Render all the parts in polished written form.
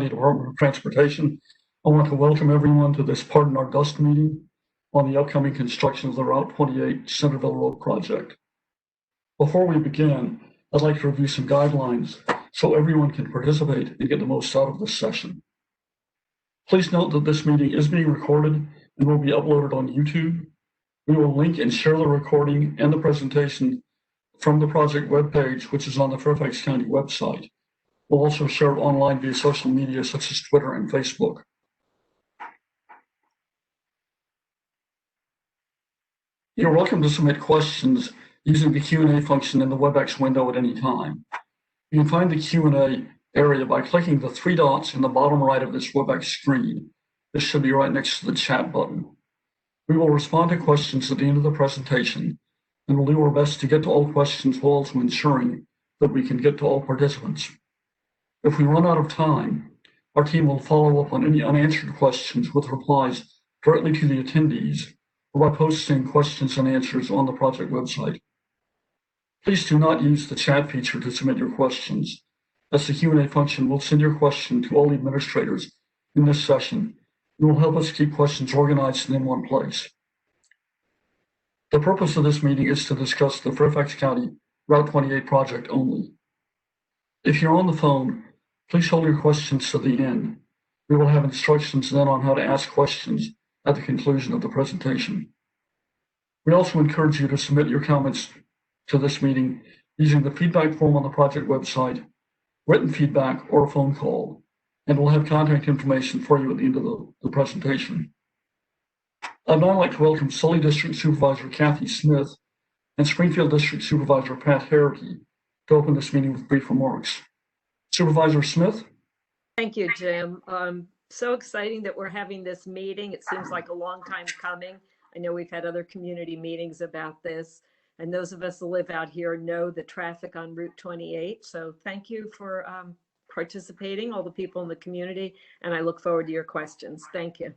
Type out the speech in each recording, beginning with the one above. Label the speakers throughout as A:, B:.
A: Department of Transportation. I want to welcome everyone to this Pardon Our Dust meeting on the upcoming construction of the Route 28 Centerville Road project. Before we begin, I'd like to review some guidelines so everyone can participate and get the most out of this session. Please note that this meeting is being recorded and will be uploaded on YouTube. We will link and share the recording and the presentation from the project webpage, which is on the Fairfax County website. We'll also share it online via social media such as Twitter and Facebook. You're welcome to submit questions using the Q&A function in the WebEx window at any time. You can find the Q&A area by clicking the three dots in the bottom right of this WebEx screen. This should be right next to the chat button. We will respond to questions at the end of the presentation, and we'll do our best to get to all questions while also ensuring that we can get to all participants. If we run out of time, our team will follow up on any unanswered questions with replies directly to the attendees or by posting questions and answers on the project website. Please do not use the chat feature to submit your questions, as the Q&A function will send your question to all administrators in this session and will help us keep questions organized and in one place. The purpose of this meeting is to discuss the Fairfax County Route 28 project only. If you're on the phone, please hold your questions to the end. We will have instructions then on how to ask questions at the conclusion of the presentation. We also encourage you to submit your comments to this meeting using the feedback form on the project website, written feedback, or a phone call, and we'll have contact information for you at the end of the presentation. I'd now like to welcome Sully District Supervisor Kathy Smith and Springfield District Supervisor Pat Harity to open this meeting with brief remarks. Supervisor Smith.
B: Thank you, Jim. So exciting that we're having this meeting. It seems like a long time coming. I know we've had other community meetings about this, and those of us who live out here know the traffic on Route 28. So thank you for participating, all the people in the community, and I look forward to your questions. Thank you.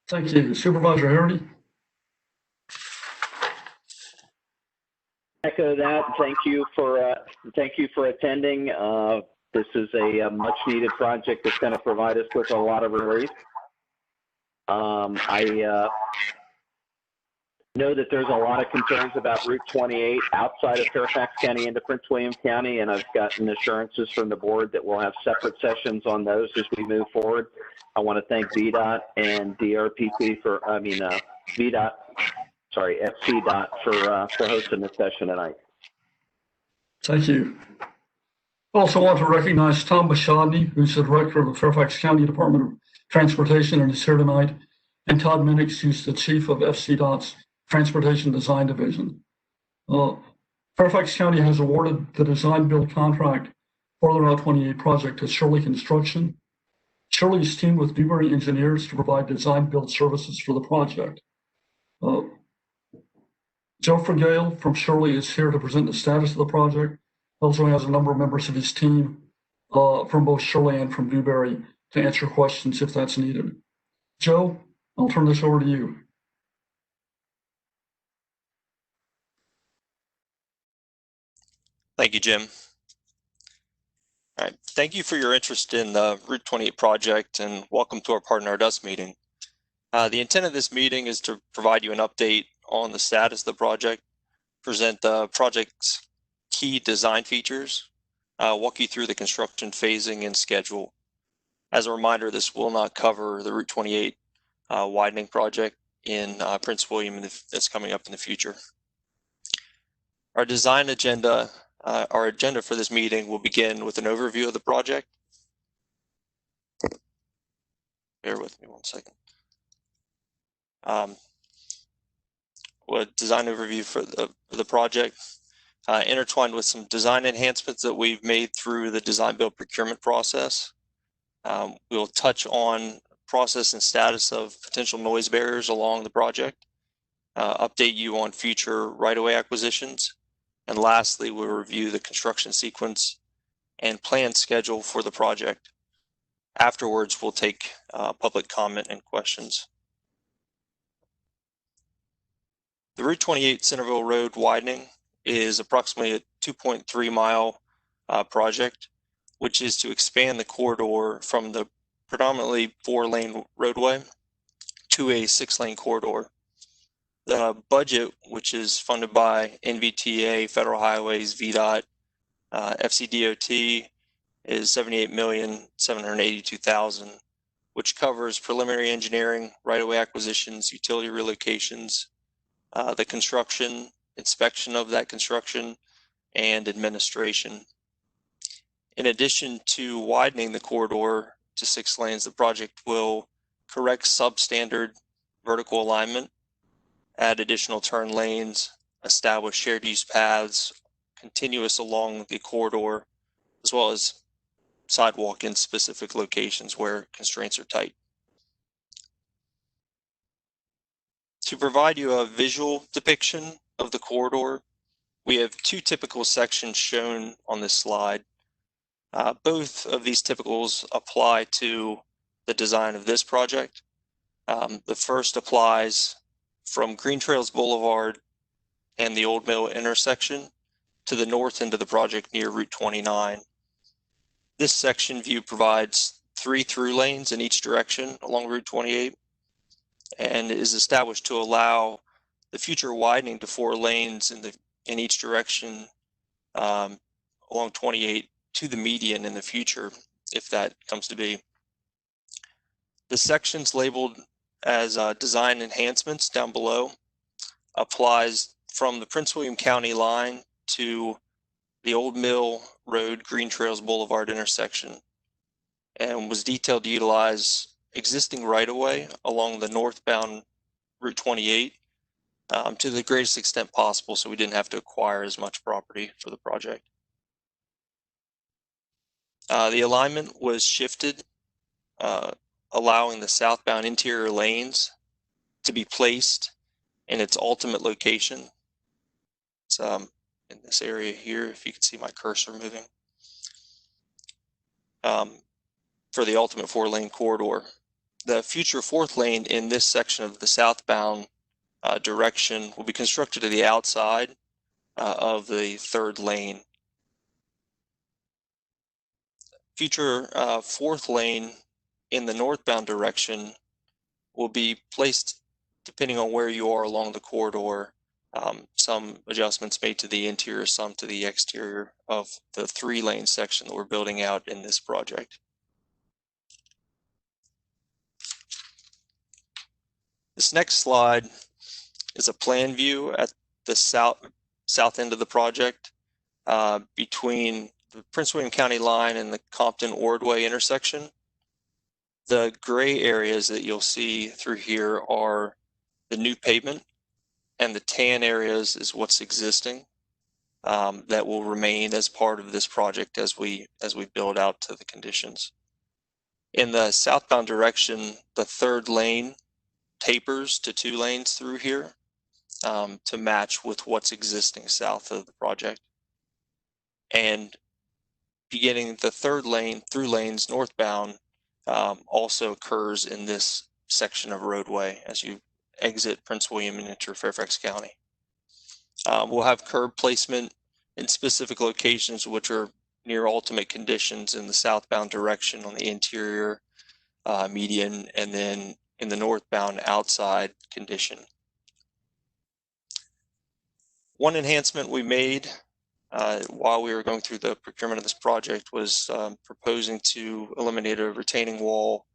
A: Thank you. Supervisor Harity.
C: Echo that. Thank you for attending. This is a much needed project that's going to provide us with a lot of relief. I know that there's a lot of concerns about Route 28 outside of Fairfax County into Prince William County, and I've gotten assurances from the board that we'll have separate sessions on those as we move forward. I want to thank VDOT and DRPP FCDOT for hosting this session tonight.
A: Thank you. I also want to recognize Tom Bashadny, who's the director of the Fairfax County Department of Transportation and is here tonight, and Todd Minix, who's the chief of FCDOT's Transportation Design Division. Fairfax County has awarded the design build contract for the Route 28 project to Shirley Construction. Shirley is teamed with Dewberry Engineers to provide design build services for the project. Joe Fregale from Shirley is here to present the status of the project. Also has a number of members of his team from both Shirley and from Dewberry to answer questions if that's needed. Joe, I'll turn this over to you.
D: Thank you, Jim. All right, thank you for your interest in the Route 28 project and welcome to our Pardon Our Dust meeting. The intent of this meeting is to provide you an update on the status of the project, present the project's key design features, walk you through the construction phasing and schedule. As a reminder, this will not cover the Route 28 widening project in Prince William that's coming up in the future. Our design agenda, our agenda for this meeting will begin with an overview of the project. Bear with me one second. Design overview for the project, intertwined with some design enhancements that we've made through the design build procurement process. We'll touch on process and status of potential noise barriers along the project, update you on future right-of-way acquisitions, and lastly, we'll review the construction sequence and plan schedule for the project. Afterwards, we'll take public comment and questions. The Route 28 Centerville Road widening is approximately a 2.3 mile project, which is to expand the corridor from the predominantly 4-lane roadway to a 6-lane corridor. The budget, which is funded by NVTA, Federal Highways, VDOT, FCDOT, is $78,782,000, which covers preliminary engineering, right-of-way acquisitions, utility relocations, the construction, inspection of that construction, and administration. In addition to widening the corridor to 6 lanes, the project will correct substandard vertical alignment, add additional turn lanes, establish shared use paths continuous along the corridor, as well as sidewalk in specific locations where constraints are tight. To provide you a visual depiction of the corridor, we have 2 typical sections shown on this slide. Both of these typicals apply to the design of this project. The first applies from Green Trails Boulevard and the Old Mill intersection to the north end of the project near Route 29. This section view provides 3 through lanes in each direction along Route 28 and is established to allow the future widening to 4 lanes in each direction along 28 to the median in the future, if that comes to be. The sections labeled as design enhancements down below applies from the Prince William County line to the Old Mill Road Green Trails Boulevard intersection, and was detailed to utilize existing right-of-way along the northbound Route 28 to the greatest extent possible, so we didn't have to acquire as much property for the project. The alignment was shifted, allowing the southbound interior lanes to be placed in its ultimate location. It's in this area here, if you can see my cursor moving, for the ultimate 4-lane corridor. The future 4th lane in this section of the southbound direction will be constructed to the outside of the 3rd lane. Future 4th lane in the northbound direction will be placed depending on where you are along the corridor. Some adjustments made to the interior, some to the exterior of the 3-lane section that we're building out in this project. This next slide is a plan view at the south end of the project between the Prince William County line and the Compton Ordway intersection. The gray areas that you'll see through here are the new pavement, and the tan areas is what's existing that will remain as part of this project as we build out to the conditions. In the southbound direction, the 3rd lane tapers to 2 lanes through here to match with what's existing south of the project. And beginning the 3rd lane through lanes northbound also occurs in this section of roadway as you exit Prince William and enter Fairfax County. We'll have curb placement in specific locations which are near ultimate conditions in the southbound direction on the interior median, and then in the northbound outside condition. One enhancement we made while we were going through the procurement of this project was proposing to eliminate a retaining wall.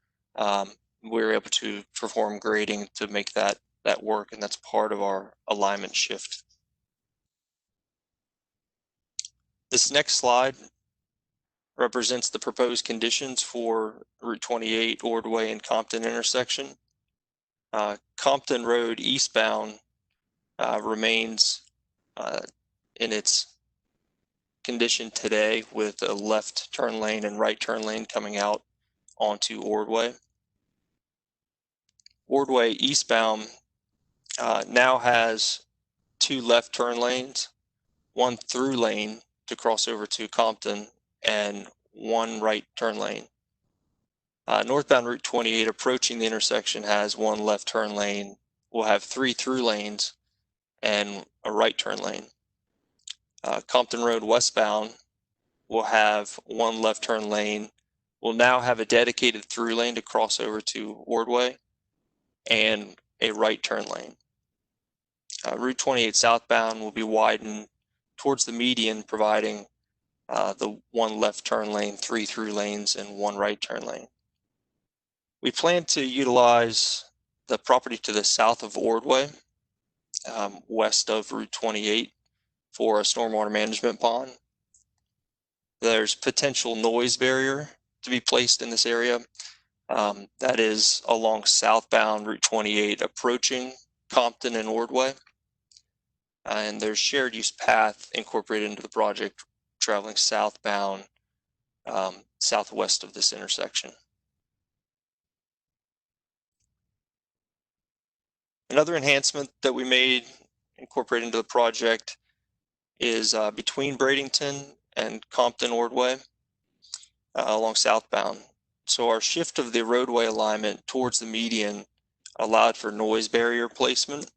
D: We were able to perform grading to make that work, and that's part of our alignment shift. This next slide represents the proposed conditions for Route 28 Ordway and Compton intersection. Compton Road eastbound remains in its condition today with a left turn lane and right turn lane coming out onto Ordway. Ordway eastbound now has 2 left turn lanes, 1 through lane to cross over to Compton, and 1 right turn lane. Northbound Route 28 approaching the intersection has 1 left turn lane. We'll have 3 through lanes and a right turn lane. Compton Road westbound will have one left turn lane. We'll now have a dedicated through lane to cross over to Ordway and a right turn lane. Route 28 southbound will be widened towards the median, providing the one left turn lane, 3 through lanes, and 1 right turn lane. We plan to utilize the property to the south of Ordway, west of Route 28, for a stormwater management pond. There's potential noise barrier to be placed in this area. That is along southbound Route 28 approaching Compton and Ordway. And there's shared use path incorporated into the project traveling southbound, southwest of this intersection. Another enhancement that we made incorporated into the project is between Bradenton and Compton Ordway along southbound. So our shift of the roadway alignment towards the median allowed for noise barrier placement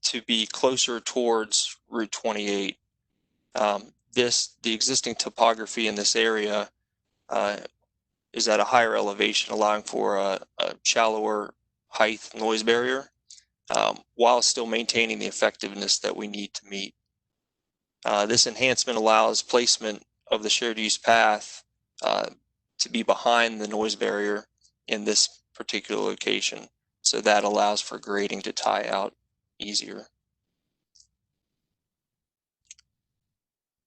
D: to be closer towards Route 28. The existing topography in this area is at a higher elevation, allowing for a shallower height noise barrier, while still maintaining the effectiveness that we need to meet. This enhancement allows placement of the shared use path to be behind the noise barrier in this particular location. So that allows for grading to tie out easier.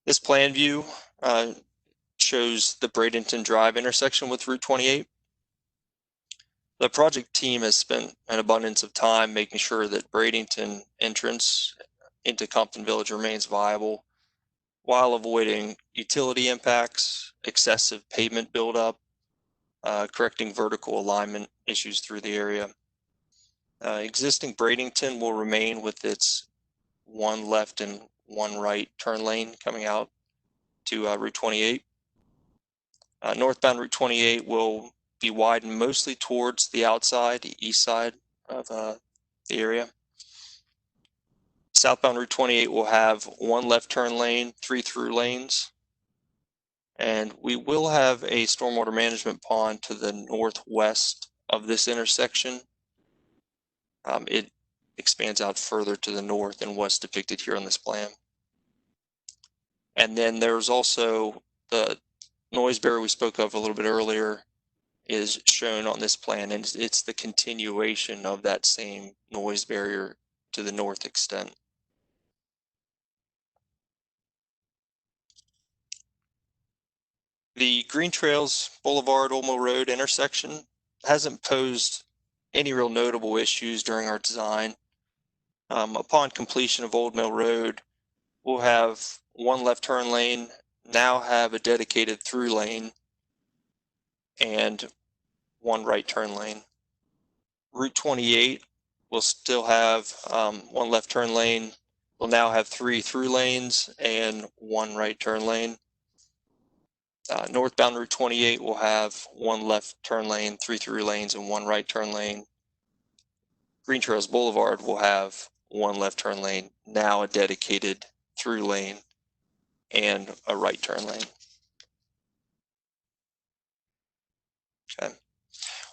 D: This plan view shows the Bradenton Drive intersection with Route 28. The project team has spent an abundance of time making sure that Bradenton entrance into Compton Village remains viable while avoiding utility impacts, excessive pavement buildup, correcting vertical alignment issues through the area. Existing Bradenton will remain with its 1 left and 1 right turn lane coming out to Route 28. Northbound Route 28 will be widened mostly towards the outside, the east side of the area. Southbound Route 28 will have 1 left turn lane, 3 through lanes, and we will have a stormwater management pond to the northwest of this intersection. It expands out further to the north and what's depicted here on this plan. And then there's also the noise barrier we spoke of a little bit earlier is shown on this plan, and it's the continuation of that same noise barrier to the north extent. The Green Trails Boulevard Olmo Road intersection hasn't posed any real notable issues during our design. Upon completion of Old Mill Road, we'll have 1 left turn lane, now have a dedicated through lane, and 1 right turn lane. Route 28 will still have 1 left turn lane. We'll now have 3 through lanes and 1 right turn lane. Northbound Route 28 will have 1 left turn lane, 3 through lanes, and 1 right turn lane. Green Trails Boulevard will have 1 left turn lane, now a dedicated through lane, and a right turn lane. Okay.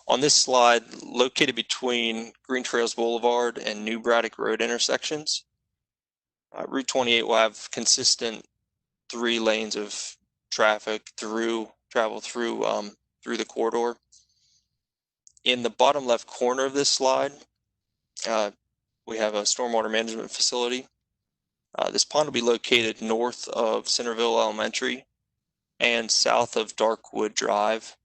D: On this slide, located between Green Trails Boulevard and New Braddock Road intersections, Route 28 will have consistent 3 lanes of traffic travel through the corridor. In the bottom left corner of this slide, we have a stormwater management facility. This pond will be located north of Centerville Elementary and south of Darkwood Drive.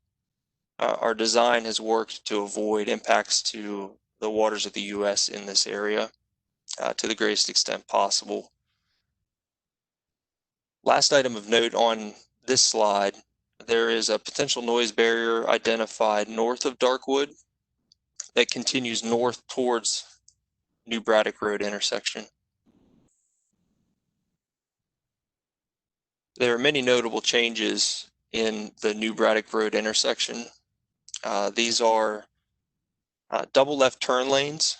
D: Our design has worked to avoid impacts to the waters of the U.S. in this area to the greatest extent possible. Last item of note on this slide, there is a potential noise barrier identified north of Darkwood that continues north towards New Braddock Road intersection. There are many notable changes in the New Braddock Road intersection. These are double left turn lanes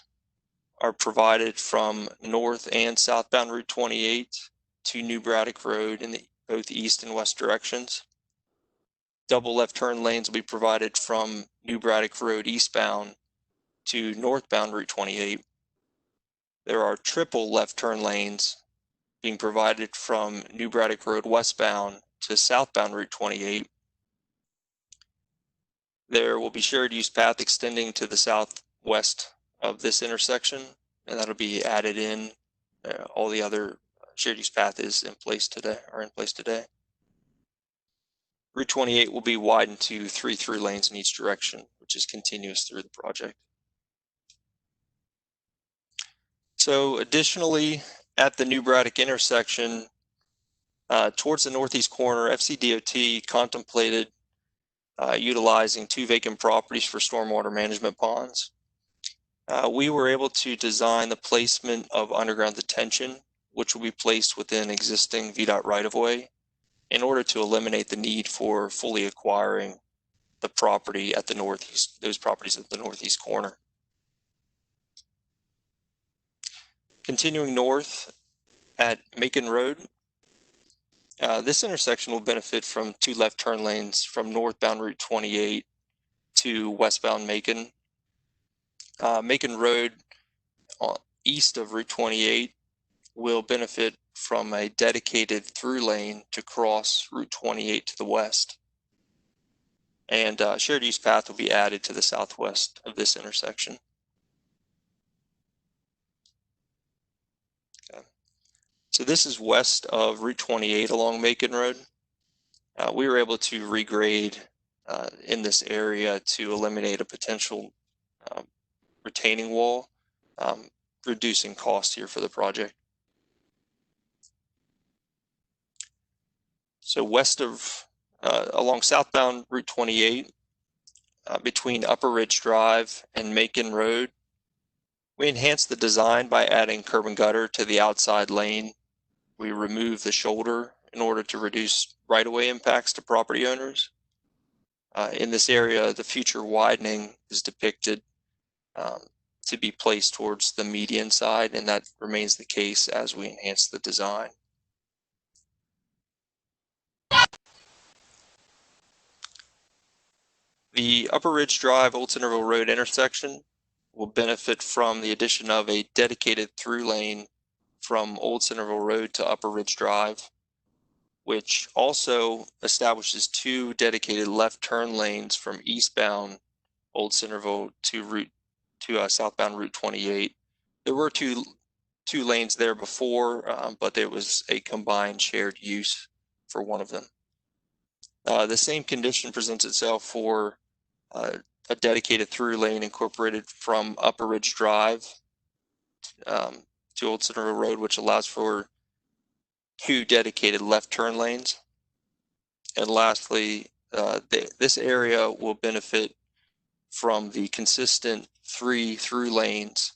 D: are provided from north and southbound Route 28 to New Braddock Road in the both east and west directions. Double left turn lanes will be provided from New Braddock Road eastbound to northbound Route 28. There are triple left turn lanes being provided from New Braddock Road westbound to southbound Route 28. There will be shared use path extending to the southwest of this intersection, and that'll be added in. All the other shared use path is in place today. Route 28 will be widened to 3 through lanes in each direction, which is continuous through the project. So additionally, at the New Braddock intersection, towards the northeast corner, FCDOT contemplated utilizing 2 vacant properties for stormwater management ponds. We were able to design the placement of underground detention, which will be placed within existing VDOT right-of-way in order to eliminate the need for fully acquiring the property at the northeast, those properties at the northeast corner. Continuing north at Machen Road, this intersection will benefit from 2 left turn lanes from northbound Route 28 to westbound Machen. Machen Road east of Route 28 will benefit from a dedicated through lane to cross Route 28 to the west. And shared use path will be added to the southwest of this intersection. Okay. So this is west of Route 28 along Machen Road. We were able to regrade in this area to eliminate a potential retaining wall, reducing cost here for the project. So west of, along southbound Route 28, between Upper Ridge Drive and Machen Road, we enhanced the design by adding curb and gutter to the outside lane. We removed the shoulder in order to reduce right-of-way impacts to property owners. In this area, the future widening is depicted to be placed towards the median side, and that remains the case as we enhance the design. The Upper Ridge Drive Old Centerville Road intersection will benefit from the addition of a dedicated through lane from Old Centerville Road to Upper Ridge Drive, which also establishes 2 dedicated left turn lanes from eastbound Old Centerville to southbound Route 28. There were two lanes there before, but there was a combined shared use for one of them. The same condition presents itself for a dedicated through lane incorporated from Upper Ridge Drive to Old Centerville Road, which allows for 2 dedicated left turn lanes. And lastly, this area will benefit from the consistent 3 through lanes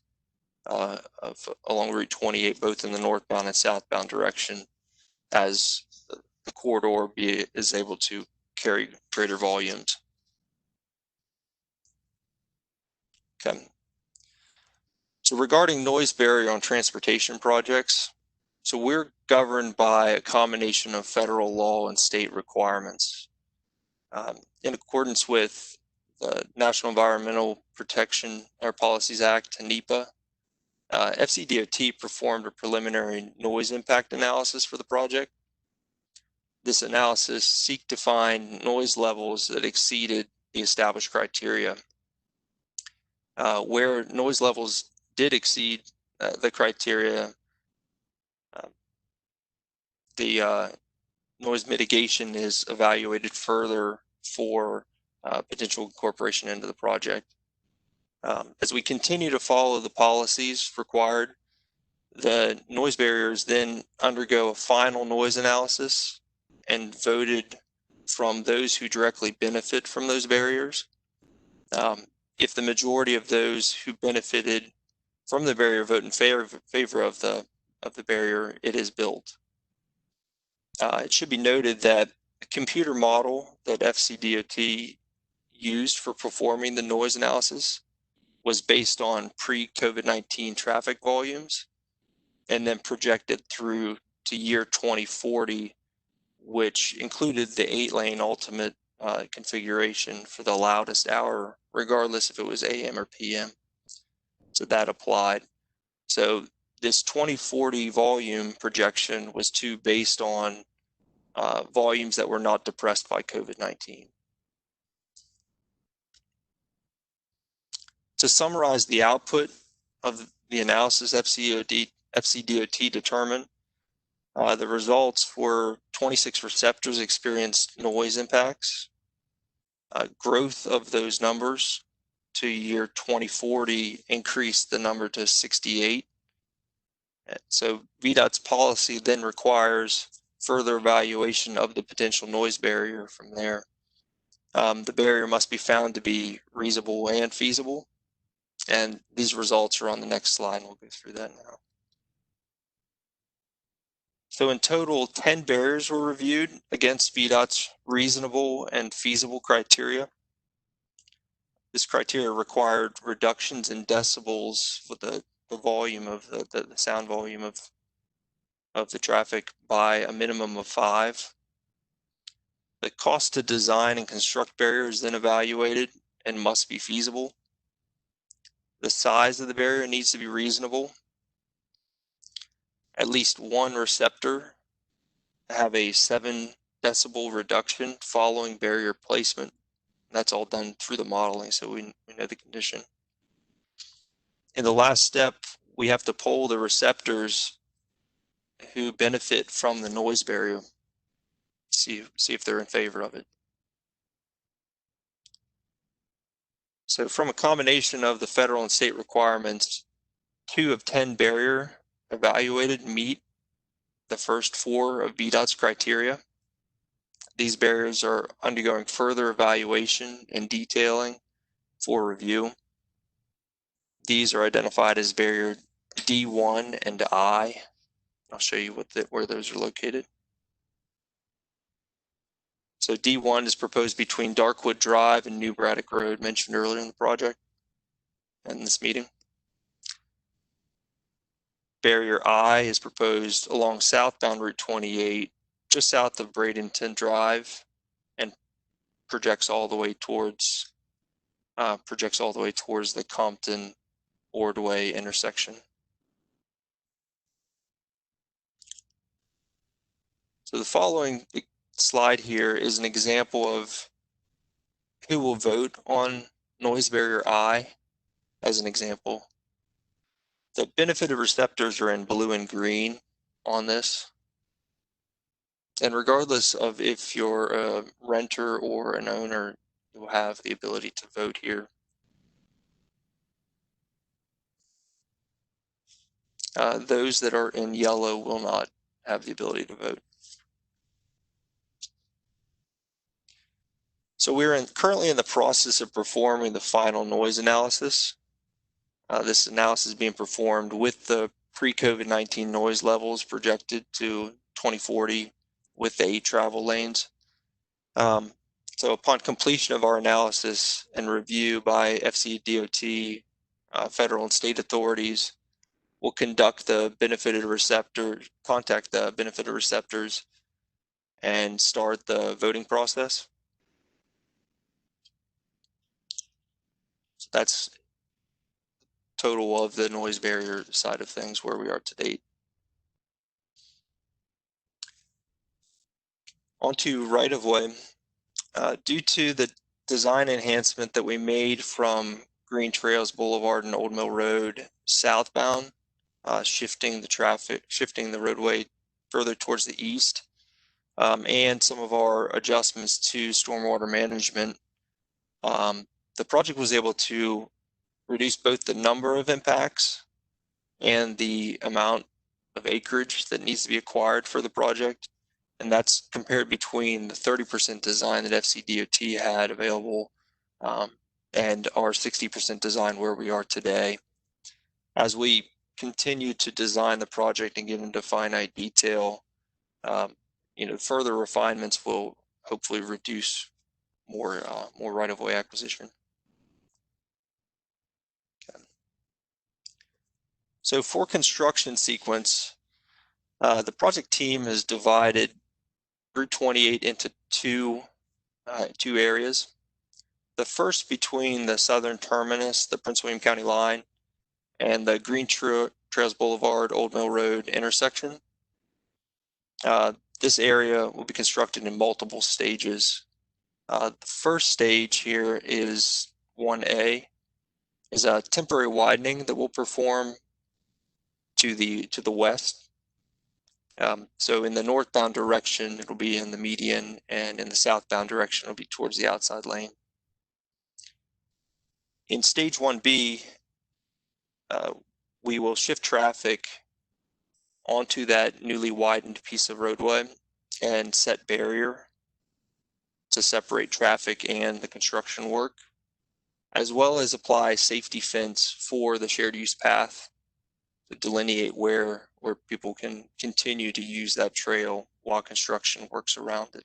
D: along Route 28, both in the northbound and southbound direction, as the corridor is able to carry greater volumes. Okay. So regarding noise barrier on transportation projects, so we're governed by a combination of federal law and state requirements. In accordance with the National Environmental Protection or Policies Act, NEPA, FCDOT performed a preliminary noise impact analysis for the project. This analysis sought to find noise levels that exceeded the established criteria. Where noise levels did exceed the criteria, the noise mitigation is evaluated further for potential incorporation into the project. As we continue to follow the policies required, the noise barriers then undergo a final noise analysis and voted from those who directly benefit from those barriers. If the majority of those who benefited from the barrier vote in favor of the barrier, it is built. It should be noted that the computer model that FCDOT used for performing the noise analysis was based on pre-COVID-19 traffic volumes and then projected through to year 2040 which included the 8-lane ultimate configuration for the loudest hour, regardless if it was AM or PM. So that applied. So this 2040 volume projection was based on volumes that were not depressed by COVID-19. To summarize the output of the analysis FCDOT determined, the results were 26 receptors experienced noise impacts. Growth of those numbers to year 2040 increased the number to 68. So VDOT's policy then requires further evaluation of the potential noise barrier from there. The barrier must be found to be reasonable and feasible. And these results are on the next slide. We'll go through that now. So in total, 10 barriers were reviewed against VDOT's reasonable and feasible criteria. This criteria required reductions in decibels for the volume of the sound volume of the traffic by a minimum of 5. The cost to design and construct barriers is then evaluated and must be feasible. The size of the barrier needs to be reasonable. At least one receptor have a 7 decibel reduction following barrier placement. That's all done through the modeling, so we know the condition. In the last step, we have to poll the receptors who benefit from the noise barrier, see if they're in favor of it. So from a combination of the federal and state requirements, 2 of 10 barrier evaluated meet the first 4 of VDOT's criteria. These barriers are undergoing further evaluation and detailing for review. These are identified as barrier D1 and I. I'll show you where those are located. So D1 is proposed between Darkwood Drive and New Braddock Road, mentioned earlier in the project and in this meeting. Barrier I is proposed along southbound Route 28, just south of Bradenton Drive, and projects all the way towards the Compton Ordway intersection. So the following slide here is an example of who will vote on noise barrier I as an example. The benefited receptors are in blue and green on this. And regardless of if you're a renter or an owner, you'll have the ability to vote here. Those that are in yellow will not have the ability to vote. So we're currently in the process of performing the final noise analysis. This analysis is being performed with the pre-COVID-19 noise levels projected to 2040 with the 8 travel lanes. So upon completion of our analysis and review by FCDOT, federal and state authorities, we'll contact the benefited receptors, and start the voting process. So that's total of the noise barrier side of things where we are to date. Onto right-of-way. Due to the design enhancement that we made from Green Trails Boulevard and Old Mill Road southbound, shifting the roadway further towards the east, and some of our adjustments to stormwater management, the project was able to reduce both the number of impacts and the amount of acreage that needs to be acquired for the project. And that's compared between the 30% design that FCDOT had available and our 60% design where we are today. As we continue to design the project and get into finite detail, further refinements will hopefully reduce more right-of-way acquisition. Okay. So for construction sequence, the project team has divided Route 28 into two areas. The first between the southern terminus, the Prince William County line, and the Green Trails Boulevard, Old Mill Road intersection. This area will be constructed in multiple stages. The first stage here is 1A, is a temporary widening that will perform to the west. So in the northbound direction, it'll be in the median, and in the southbound direction, it'll be towards the outside lane. In stage 1B, we will shift traffic onto that newly widened piece of roadway and set barrier to separate traffic and the construction work, as well as apply safety fence for the shared use path to delineate where people can continue to use that trail while construction works around it.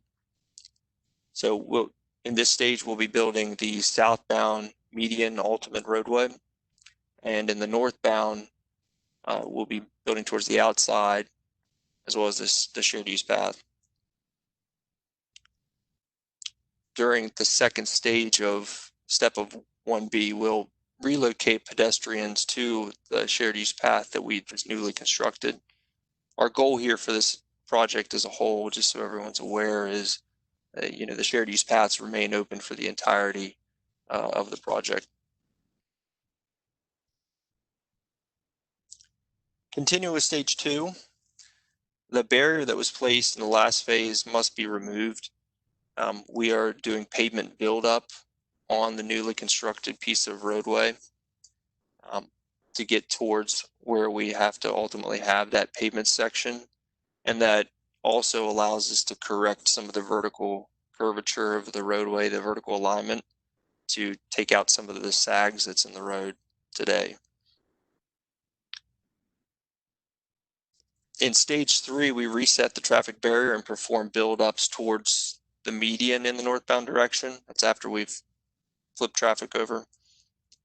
D: So in this stage, we'll be building the southbound median ultimate roadway, and in the northbound, we'll be building towards the outside, as well as the shared use path. During the second stage of step of 1B, we'll relocate pedestrians to the shared use path that we just newly constructed. Our goal here for this project as a whole, just so everyone's aware, is the shared use paths remain open for the entirety of the project. Continue with stage 2. The barrier that was placed in the last phase must be removed. We are doing pavement buildup on the newly constructed piece of roadway to get towards where we have to ultimately have that pavement section, and that also allows us to correct some of the vertical curvature of the roadway, the vertical alignment, to take out some of the sags that's in the road today. In stage 3, we reset the traffic barrier and perform buildups towards the median in the northbound direction. That's after we've flipped traffic over.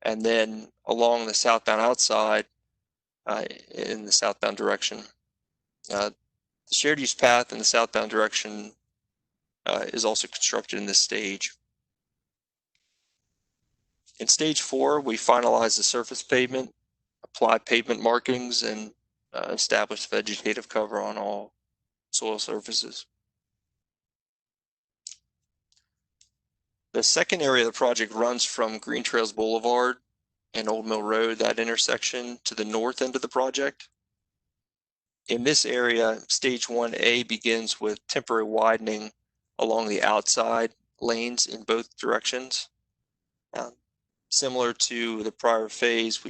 D: And then along the southbound outside, in the southbound direction, the shared use path in the southbound direction is also constructed in this stage. In stage 4, we finalize the surface pavement, apply pavement markings, and establish vegetative cover on all soil surfaces. The second area of the project runs from Green Trails Boulevard and Old Mill Road, that intersection, to the north end of the project. In this area, stage 1A begins with temporary widening along the outside lanes in both directions. Similar to the prior phase,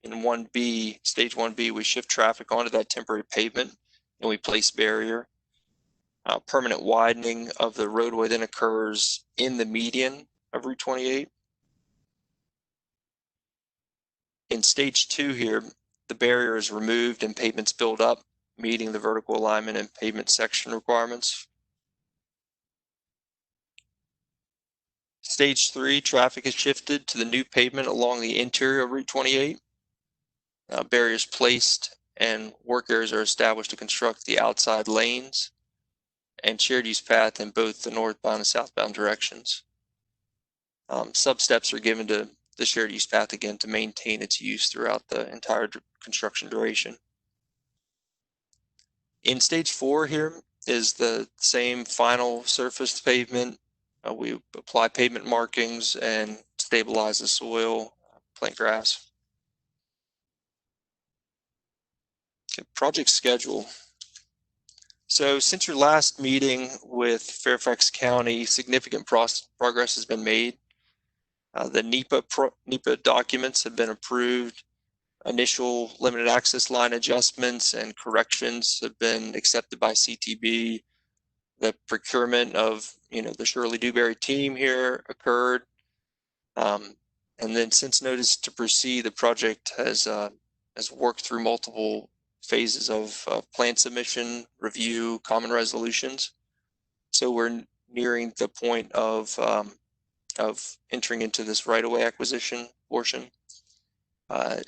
D: in 1B, stage 1B, we shift traffic onto that temporary pavement and we place barrier. Permanent widening of the roadway then occurs in the median of Route 28. In stage 2 here, the barrier is removed and pavements build up, meeting the vertical alignment and pavement section requirements. Stage 3, traffic is shifted to the new pavement along the interior of Route 28. Barriers placed and work areas are established to construct the outside lanes and shared use path in both the northbound and southbound directions. Sub-steps are given to the shared use path again to maintain its use throughout the entire construction duration. In stage 4 here is the same final surface pavement. We apply pavement markings and stabilize the soil, plant grass. Okay, project schedule. So since your last meeting with Fairfax County, significant progress has been made. The NEPA documents have been approved. Initial limited access line adjustments and corrections have been accepted by CTB. The procurement of the Shirley Dewberry team here occurred. And then since notice to proceed, the project has worked through multiple phases of plan submission, review, common resolutions. So we're nearing the point of entering into this right-of-way acquisition portion.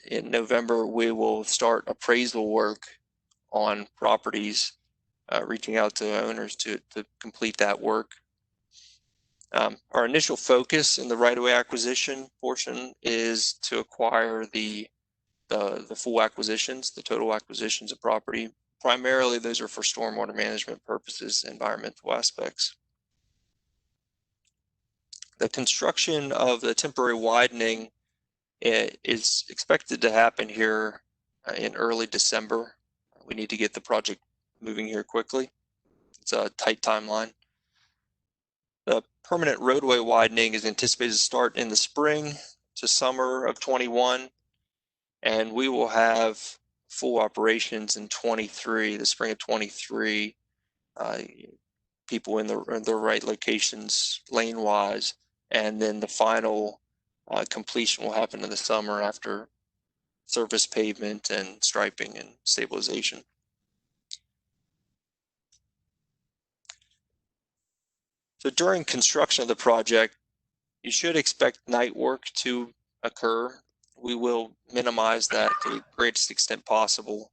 D: In November, we will start appraisal work on properties reaching out to owners to complete that work. Our initial focus in the right-of-way acquisition portion is to acquire the full acquisitions, the total acquisitions of property. Primarily, those are for stormwater management purposes, environmental aspects. The construction of the temporary widening is expected to happen here in early December. We need to get the project moving here quickly. It's a tight timeline. The permanent roadway widening is anticipated to start in the spring to summer of 21, and we will have full operations in 23, the spring of 23, people in the right locations lane-wise, and then the final completion will happen in the summer after surface pavement and striping and stabilization. So during construction of the project, you should expect night work to occur. We will minimize that to the greatest extent possible.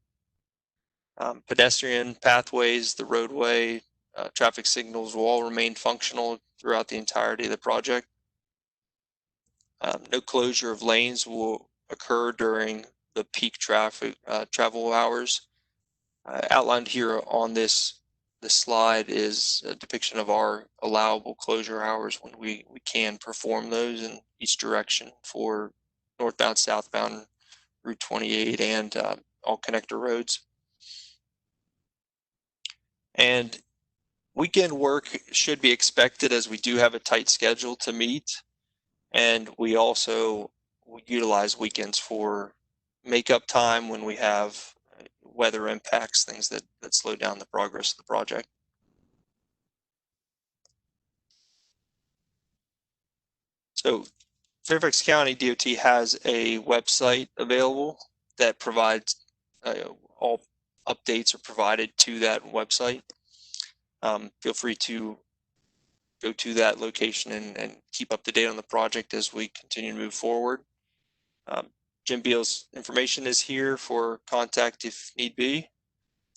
D: Pedestrian pathways, the roadway, traffic signals will all remain functional throughout the entirety of the project. No closure of lanes will occur during the peak traffic travel hours. Outlined here on this slide is a depiction of our allowable closure hours when we can perform those in each direction for northbound, southbound, Route 28, and all connector roads. And weekend work should be expected as we do have a tight schedule to meet. And we also utilize weekends for makeup time when we have weather impacts, things that slow down the progress of the project. So Fairfax County DOT has a website available that provides all updates are provided to that website. Feel free to go to that location and keep up to date on the project as we continue to move forward. Jim Beal's information is here for contact if need be,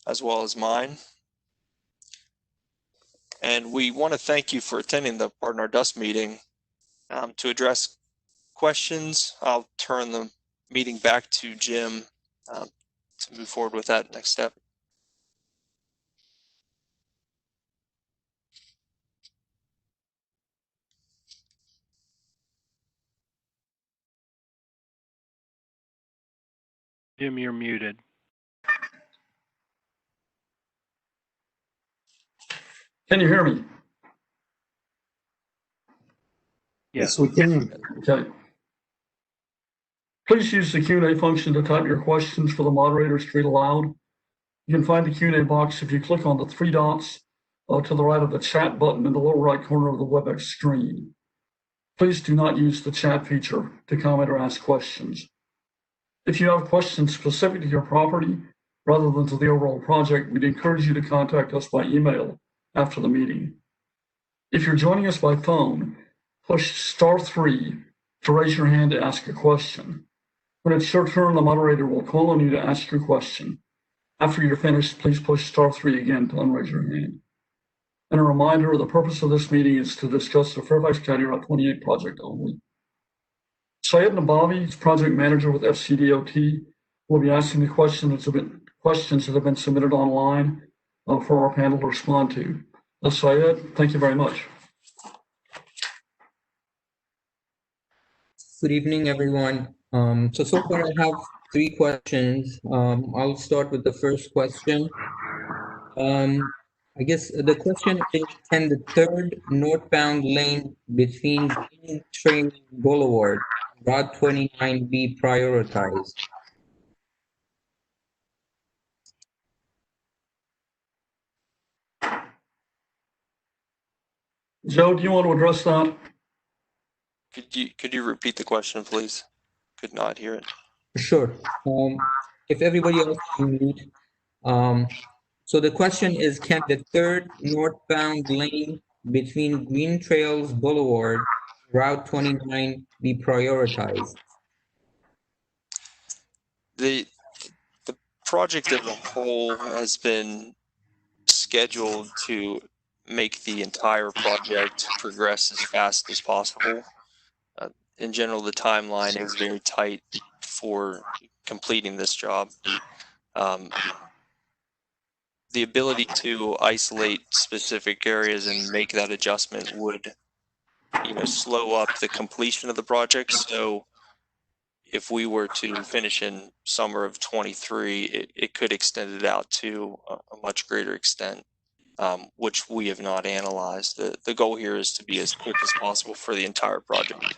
D: as well as mine. And we want to thank you for attending the Pardon Our Dust meeting. To address questions, I'll turn the meeting back to Jim to move forward with that next step.
E: Jim, you're muted.
A: Can you hear me?
E: Yes,
F: we can.
A: Okay. Please use the Q&A function to type your questions for the moderators to read aloud. You can find the Q&A box if you click on the three dots to the right of the chat button in the lower right corner of the WebEx screen. Please do not use the chat feature to comment or ask questions. If you have questions specific to your property rather than to the overall project, we'd encourage you to contact us by email after the meeting. If you're joining us by phone, push *3 to raise your hand to ask a question. When it's your turn, the moderator will call on you to ask your question. After you're finished, please push *3 again to unraise your hand. And a reminder, the purpose of this meeting is to discuss the Fairfax County Route 28 project only. Syed Nabavi, project manager with FCDOT, will be asking the questions that have been submitted online for our panel to respond to. Syed, thank you very much.
F: Good evening, everyone. So far I have 3 questions. I'll start with the first question. I guess the question is, can the third northbound lane between Green Trail Boulevard, Route 29 be prioritized?
A: Joe, do you want to address that?
D: Could you repeat the question, please? Could not hear it.
F: Sure. If everybody else can mute. So the question is, can the third northbound lane between Green Trails Boulevard, Route 29 be prioritized?
D: The project as a whole has been scheduled to make the entire project progress as fast as possible. In general, the timeline is very tight for completing this job. The ability to isolate specific areas and make that adjustment would, slow up the completion of the project. So if we were to finish in summer of 23, it could extend it out to a much greater extent, which we have not analyzed. The goal here is to be as quick as possible for the entire project.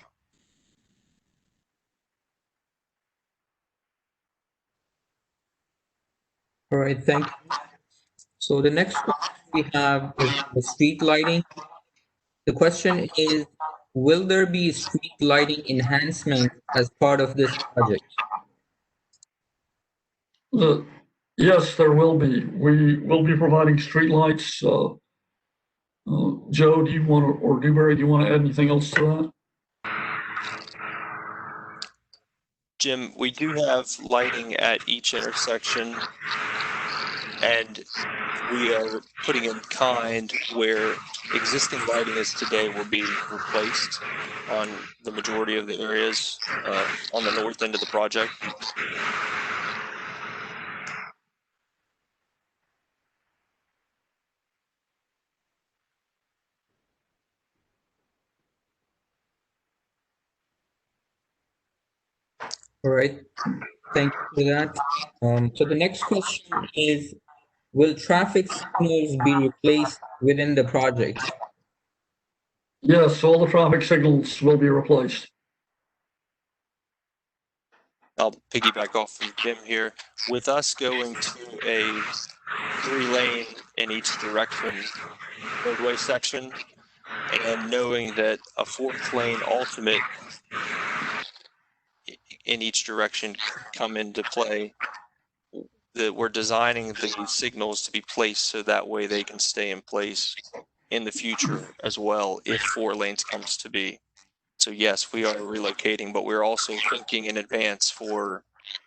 F: All right, thank you. So the next question we have is the street lighting. The question is, will there be street lighting enhancement as part of this project?
A: Yes, there will be. We will be providing streetlights. Joe, do you want to, or Dewberry, do you want to add anything else to that?
D: Jim, we do have lighting at each intersection, and we are putting in kind where existing lighting is today will be replaced on the majority of the areas on the north end of the project.
F: All right, thank you for that. So the next question is, will traffic signals be replaced within the project?
A: Yes, all the traffic signals will be replaced.
D: I'll piggyback off of Jim here. With us going to a 3-lane in each direction roadway section, and knowing that a 4th lane ultimate in each direction come into play, that we're designing the signals to be placed so that way they can stay in place in the future as well if 4 lanes comes to be. So yes, we are relocating, but we're also thinking in advance for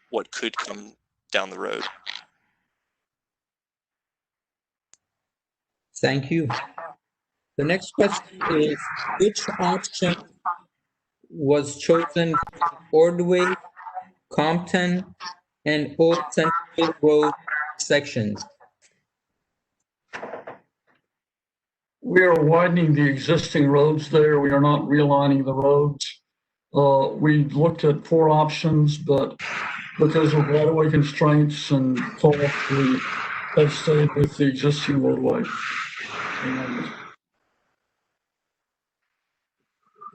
D: what could come down the road.
F: Thank you. The next question is, which option was chosen for Ordway, Compton, and Old Central Road sections?
A: We are widening the existing roads there. We are not realigning the roads. We looked at 4 options, but because of right-of-way constraints and cost, we have stayed with the existing roadway.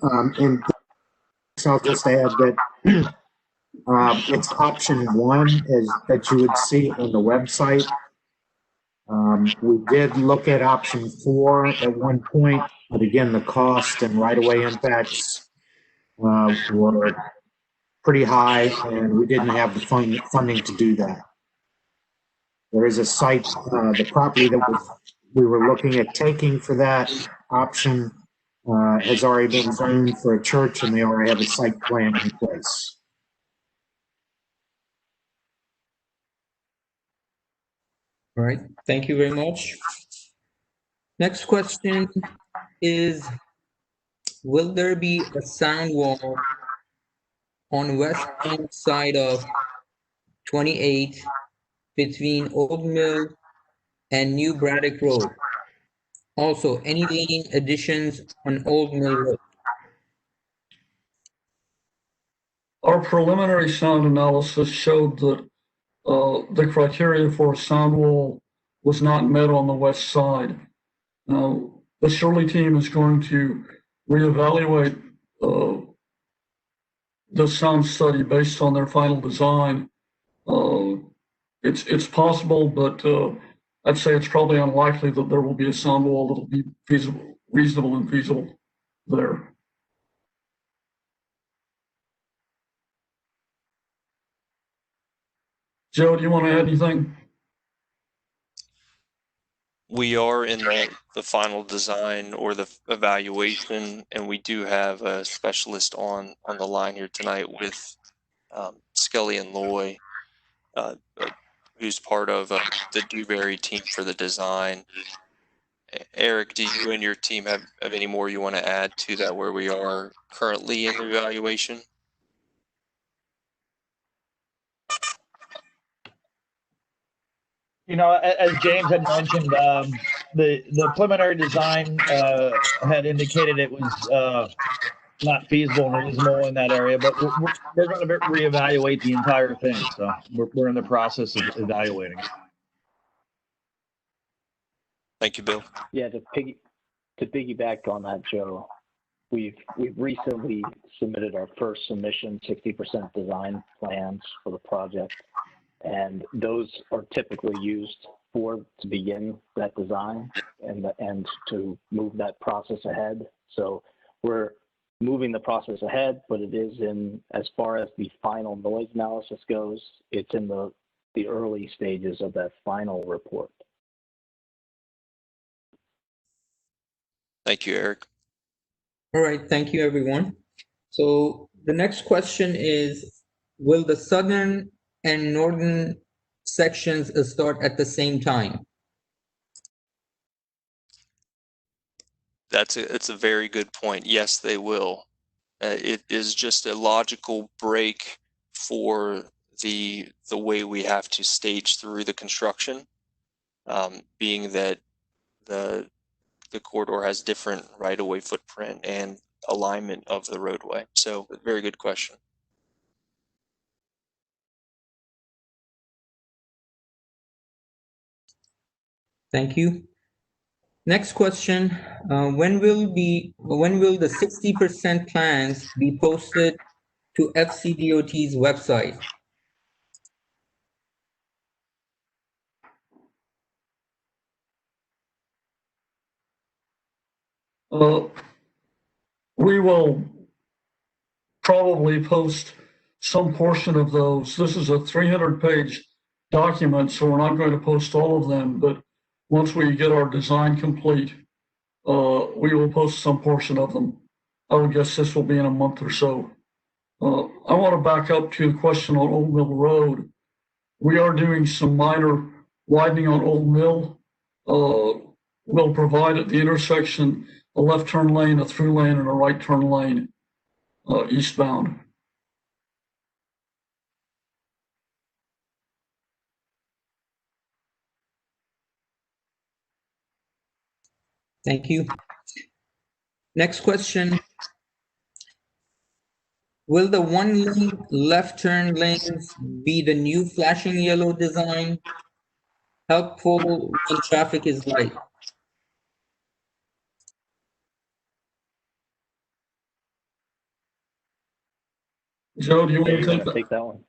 G: And so I'll just add that it's option 1 is that you would see on the website. We did look at option 4 at one point, but again, the cost and right-of-way impacts were pretty high, and we didn't have the funding to do that. There is a site, the property that we were looking at taking for that option has already been zoned for a church, and they already have a site plan in place.
F: All right, thank you very much. Next question is, will there be a sound wall on western side of 28 between Old Mill and New Braddock Road? Also, any lane additions on Old Mill Road?
A: Our preliminary sound analysis showed that the criteria for a sound wall was not met on the west side. Now, the Shirley team is going to reevaluate the sound study based on their final design. It's possible, but I'd say it's probably unlikely that there will be a sound wall that'll be feasible, reasonable and feasible there. Joe, do you want to add anything?
D: We are in the final design or the evaluation, and we do have a specialist on the line here tonight with Scully and Loy who's part of the Dewberry team for the design. Eric, do you and your team have any more you want to add to that, where we are currently in the evaluation?
H: You know, as James had mentioned, the preliminary design had indicated it was not feasible and reasonable in that area, but we're going to reevaluate the entire thing. So we're in the process of evaluating it.
D: Thank you, Bill.
C: Yeah, to piggyback on that, Joe, we've recently submitted our first submission, 60% design plans for the project, and those are typically used to begin that design and to move that process ahead. So we're moving the process ahead, but it is as far as the final noise analysis goes, it's in the early stages of that final report.
D: Thank you, Eric.
F: All right, thank you, everyone. So the next question is, will the southern and northern sections start at the same time?
D: It's a very good point. Yes, they will. It is just a logical break for the way we have to stage through the construction, being that the corridor has different right-of-way footprint and alignment of the roadway. So, very good question.
F: Thank you. Next question, when will the 60% plans be posted to FCDOT's website?
A: We will probably post some portion of those. This is a 300-page document, so we're not going to post all of them, but once we get our design complete, we will post some portion of them. I would guess this will be in a month or so. I want to back up to the question on Old Mill Road. We are doing some minor widening on Old Mill. We'll provide at the intersection a left turn lane, a through lane, and a right turn lane eastbound.
F: Thank you. Next question. Will the one-lane left turn lanes be the new flashing yellow design, helpful when traffic is light?
A: Joe, do you want to
C: take that one?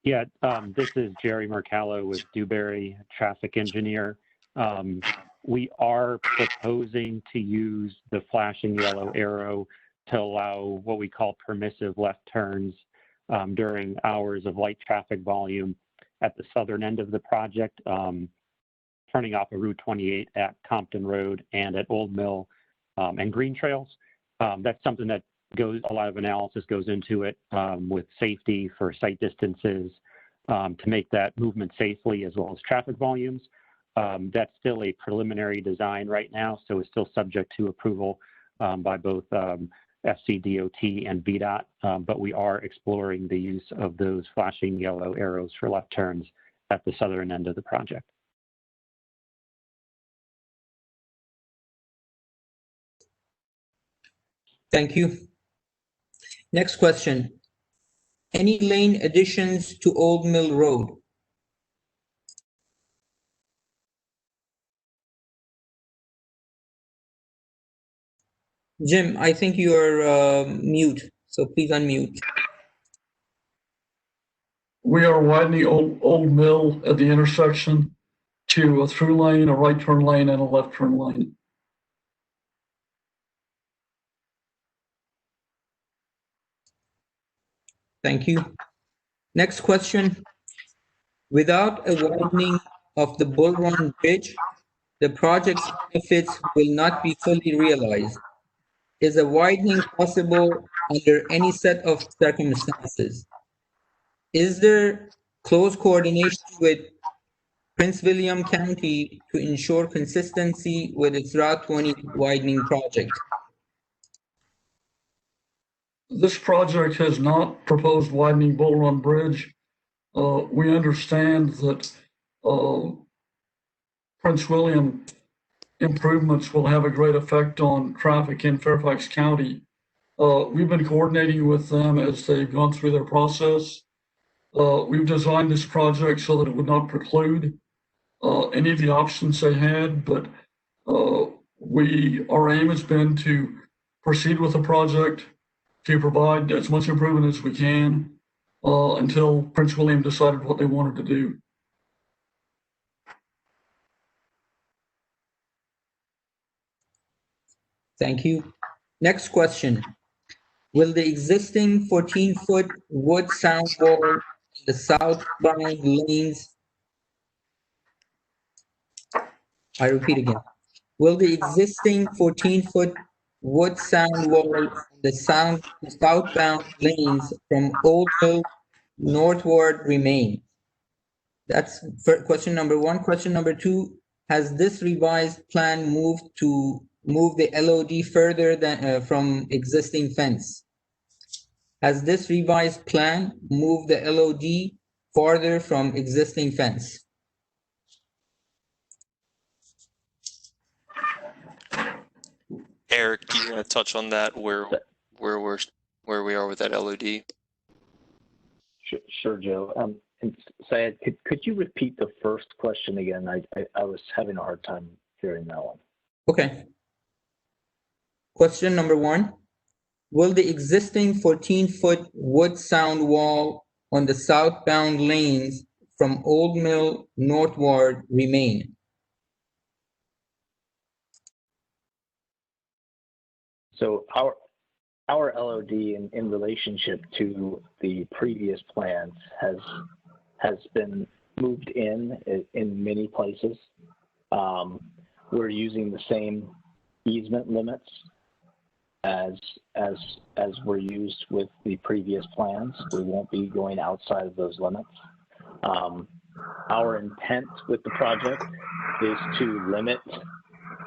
E: Yeah, this is Jerry Mercallo with Dewberry, traffic engineer. We are proposing to use the flashing yellow arrow to allow what we call permissive left turns during hours of light traffic volume at the southern end of the project, turning off of Route 28 at Compton Road and at Old Mill and Green Trails. That's something that a lot of analysis goes into it with safety for sight distances to make that movement safely as well as traffic volumes. That's still a preliminary design right now, so it's still subject to approval by both FCDOT and VDOT, but we are exploring the use of those flashing yellow arrows for left turns at the southern end of the project.
F: Thank you. Next question. Any lane additions to Old Mill Road? Jim, I think you are mute, so please unmute.
A: We are widening Old Mill at the intersection to a through lane, a right turn lane, and a left turn lane.
F: Thank you. Next question. Without a widening of the Bull Run Bridge, the project's benefits will not be fully realized. Is a widening possible under any set of circumstances? Is there close coordination with Prince William County to ensure consistency with its Route 20 widening project.
A: This project has not proposed widening Bull Run Bridge. We understand that Prince William improvements will have a great effect on traffic in Fairfax County. We've been coordinating with them as they've gone through their process. We've designed this project so that it would not preclude any of the options they had, but our aim has been to proceed with the project to provide as much improvement as we can until Prince William decided what they wanted to do.
F: Thank you. Next question. Will the existing 14-foot wood sound wall in the southbound lanes, I repeat again, will the existing 14-foot wood sound wall in the southbound lanes from Old Mill northward remain? That's question number one. Question number two, has this revised plan moved the LOD further than from existing fence? Has this revised plan moved the LOD farther from existing fence?
D: Eric, do you want to touch on that, where we are with that LOD?
C: Sure, Joe. And Syed, could you repeat the first question again? I was having a hard time hearing that one.
F: Okay. Question number one. Will the existing 14-foot wood sound wall on the southbound lanes from Old Mill northward remain?
C: So our LOD in relationship to the previous plans has been moved in many places. We're using the same easement limits as were used with the previous plans. We won't be going outside of those limits. Our intent with the project is to limit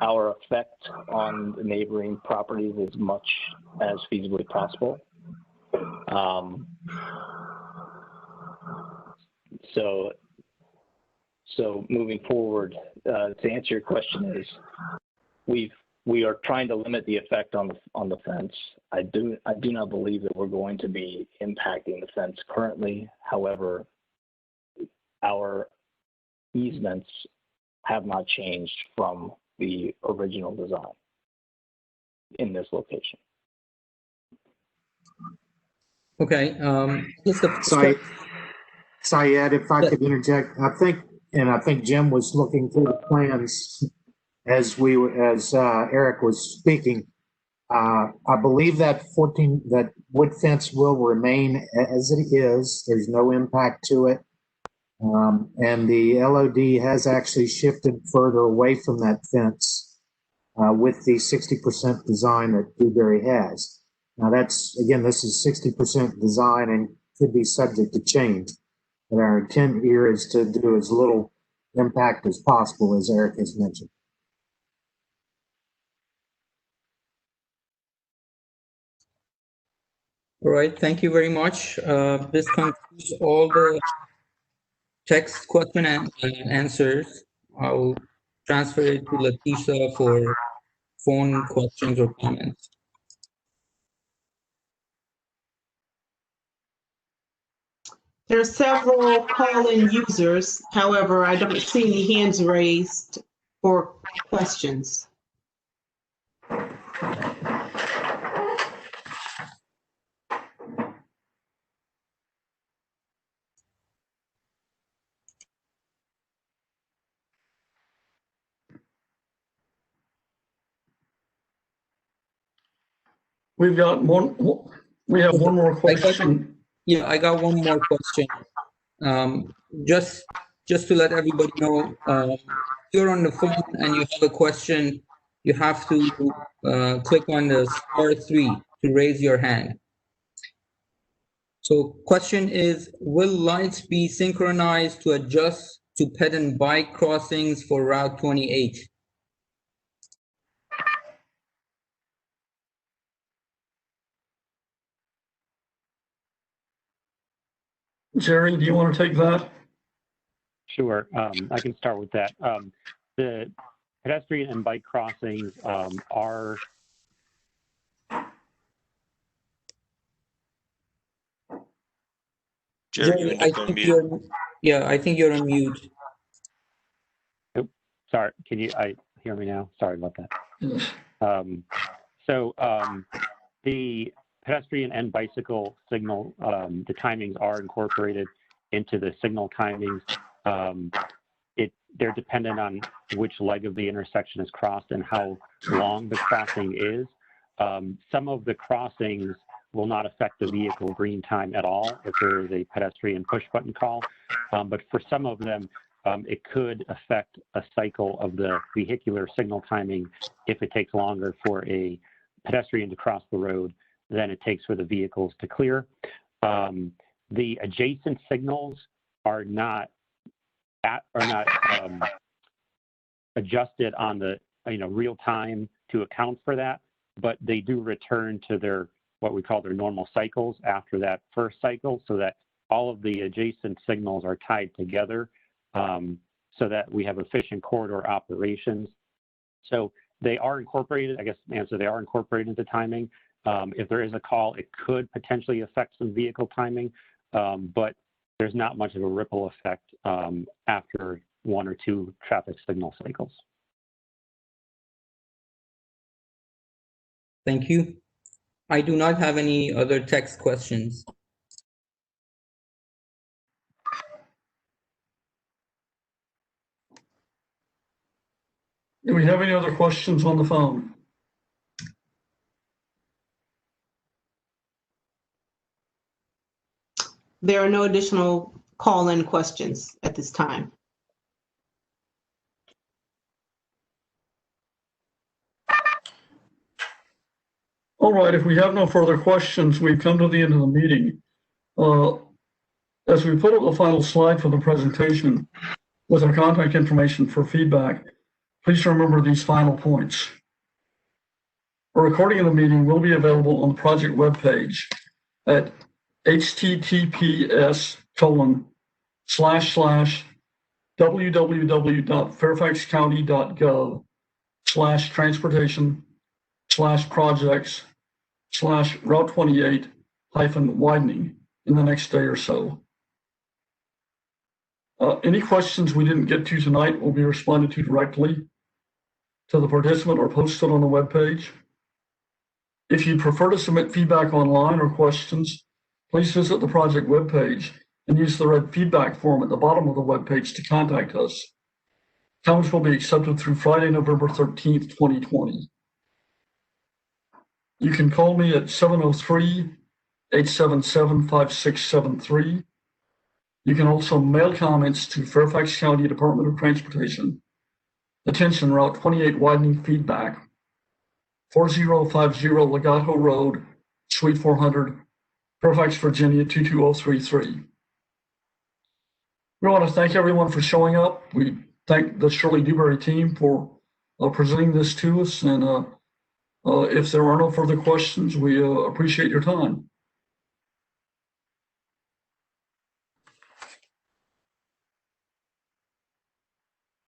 C: our effect on the neighboring properties as much as feasibly possible. So moving forward, to answer your question is, we are trying to limit the effect on the fence. I do not believe that we're going to be impacting the fence currently. However, our easements have not changed from the original design in this location.
F: Okay.
G: Syed, if I could interject, I think Jim was looking through the plans as Eric was speaking. I believe that that wood fence will remain as it is. There's no impact to it. And the LOD has actually shifted further away from that fence with the 60% design that Dewberry has. Now this is 60% design and could be subject to change. But our intent here is to do as little impact as possible, as Eric has mentioned.
F: All right, thank you very much. This concludes all the text question and answers. I'll transfer it to Leticia for phone questions or comments.
I: There are several call-in users. However, I don't see any hands raised for questions.
A: We have one more question.
F: I got one more question. Just to let everybody know, if you're on the phone and you have a question, you have to click on the *3 to raise your hand. So question is, will lights be synchronized to adjust to ped and bike crossings for Route 28?
A: Jerry, do you want to take that?
E: Sure, I can start with that. The pedestrian and bike crossings are
D: Jerry,
F: I think you're on mute.
E: Oops, sorry, can you hear me now? Sorry about that.
A: Yes.
E: The pedestrian and bicycle signal, the timings are incorporated into the signal timings. They're dependent on which leg of the intersection is crossed and how long the crossing is. Some of the crossings will not affect the vehicle green time at all if there is a pedestrian push button call. But for some of them, it could affect a cycle of the vehicular signal timing if it takes longer for a pedestrian to cross the road than it takes for the vehicles to clear. The adjacent signals are not adjusted on the real time to account for that, but they do return to their what we call their normal cycles after that first cycle, so that all of the adjacent signals are tied together, so that we have efficient corridor operations. So they are incorporated. I guess the answer, they are incorporated into timing. If there is a call, it could potentially affect some vehicle timing, but there's not much of a ripple effect after one or two traffic signal cycles.
F: Thank you. I do not have any other text questions.
A: Do we have any other questions on the phone?
I: There are no additional call-in questions at this time.
A: All right, if we have no further questions, we've come to the end of the meeting. As we put up the final slide for the presentation with our contact information for feedback, please remember these final points. A recording of the meeting will be available on the project webpage at https://www.fairfaxcounty.gov/transportation/projects/Route 28-widening in the next day or so. Any questions we didn't get to tonight will be responded to directly to the participant or posted on the webpage. If you prefer to submit feedback online or questions, please visit the project webpage and use the red feedback form at the bottom of the webpage to contact us. Comments will be accepted through Friday, November 13th, 2020. You can call me at 703-877-5673. You can also mail comments to Fairfax County Department of Transportation. Attention, Route 28 widening feedback, 4050 Legato Road, Suite 400, Fairfax, Virginia 22033. We want to thank everyone for showing up. We thank the Shirley Dewberry team for presenting this to us. And if there are no further questions, we appreciate your time.